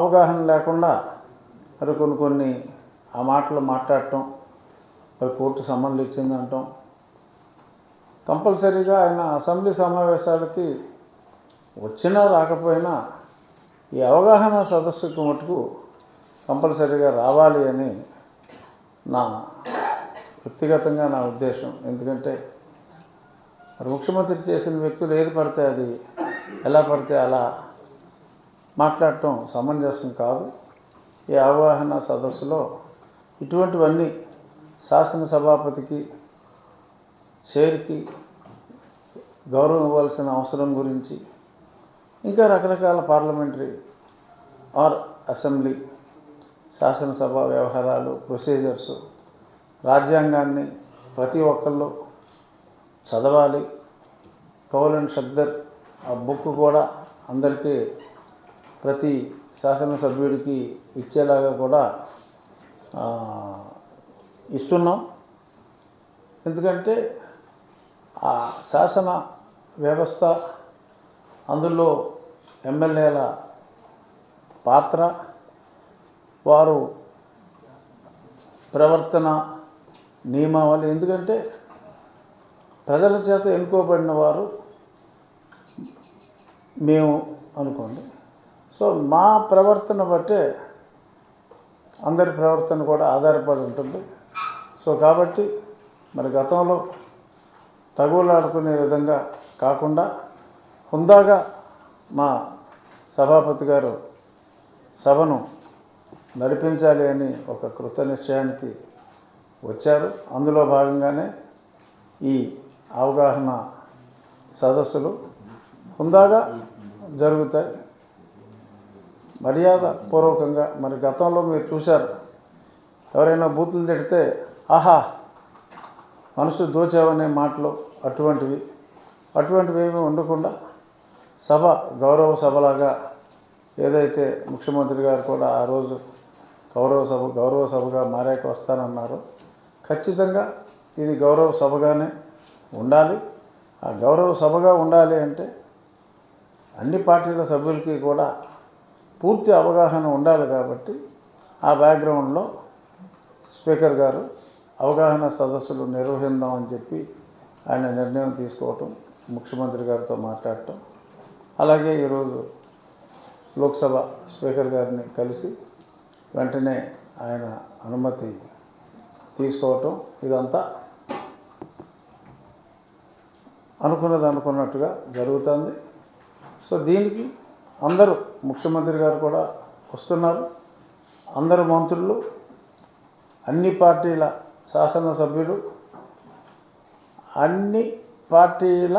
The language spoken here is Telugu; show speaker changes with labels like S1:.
S1: అవగాహన లేకుండా మరి కొన్ని ఆ మాటలు మాట్లాడటం, మరి కోర్టు సమన్లు ఇచ్చిందంటాం. కంపల్సరీగా ఆయన అసెంబ్లీ సమావేశాలకి వచ్చినా రాకపోయినా ఈ అవగాహన సదస్సుకు మటుకు కంపల్సరీగా రావాలి అని నా వ్యక్తిగతంగా నా ఉద్దేశం. ఎందుకంటే మరి ముఖ్యమంత్రి చేసిన వ్యక్తులు ఏది పడితే అది ఎలా పడితే అలా మాట్లాడటం సమంజసం కాదు. ఈ అవగాహన సదస్సులో ఇటువంటివన్నీ శాసనసభాపతికి చైర్కి గౌరవం ఇవ్వాల్సిన అవసరం గురించి, ఇంకా రకరకాల పార్లమెంటరీ ఆర్ అసెంబ్లీ శాసనసభ వ్యవహారాలు, ప్రొసీజర్స్, రాజ్యాంగాన్ని ప్రతి ఒక్కళ్ళు చదవాలి. కౌల్ అండ్ షక్దర్ ఆ బుక్ కూడా అందరికీ ప్రతి శాసనసభ్యుడికి ఇచ్చేలాగా కూడా ఇస్తున్నాం. ఎందుకంటే ఆ శాసన వ్యవస్థ, అందులో ఎమ్మెల్యేల పాత్ర, వారు ప్రవర్తన నియమావళి, ఎందుకంటే ప్రజల చేత ఎన్నుకోబడిన వారు మేము అనుకోండి. సో మా ప్రవర్తన బట్టే అందరి ప్రవర్తన కూడా ఆధారపడి ఉంటుంది. సో కాబట్టి మరి గతంలో తగులాడుకునే విధంగా కాకుండా హుందాగా మా సభాపతి గారు సభను నడిపించాలి అని ఒక కృత నిశ్చయానికి వచ్చారు. అందులో భాగంగానే ఈ అవగాహన సదస్సులు హుందాగా జరుగుతాయి, మర్యాద పూర్వకంగా. మరి గతంలో మీరు చూశారు, ఎవరైనా బూతులు తిడితే ఆహా మనసు దోచావనే మాటలు, అటువంటివి ఏమీ ఉండకుండా సభ గౌరవ సభలాగా, ఏదైతే ముఖ్యమంత్రి గారు కూడా ఆ రోజు గౌరవ సభగా మారాక వస్తానన్నారు, ఖచ్చితంగా ఇది గౌరవ సభగానే ఉండాలి. ఆ గౌరవ సభగా ఉండాలి అంటే అన్ని పార్టీల సభ్యులకి కూడా పూర్తి అవగాహన ఉండాలి. కాబట్టి ఆ బ్యాక్గ్రౌండ్లో స్పీకర్ గారు అవగాహన సదస్సులు నిర్వహిద్దామని చెప్పి ఆయన నిర్ణయం తీసుకోవటం, ముఖ్యమంత్రి గారితో మాట్లాడటం, అలాగే ఈరోజు లోక్సభ స్పీకర్ గారిని కలిసి వెంటనే ఆయన అనుమతి తీసుకోవటం, ఇదంతా అనుకున్నట్టుగా జరుగుతుంది. సో దీనికి అందరూ, ముఖ్యమంత్రి గారు కూడా వస్తున్నారు, అందరు మంత్రులు, అన్ని పార్టీల శాసనసభ్యులు, అన్ని పార్టీల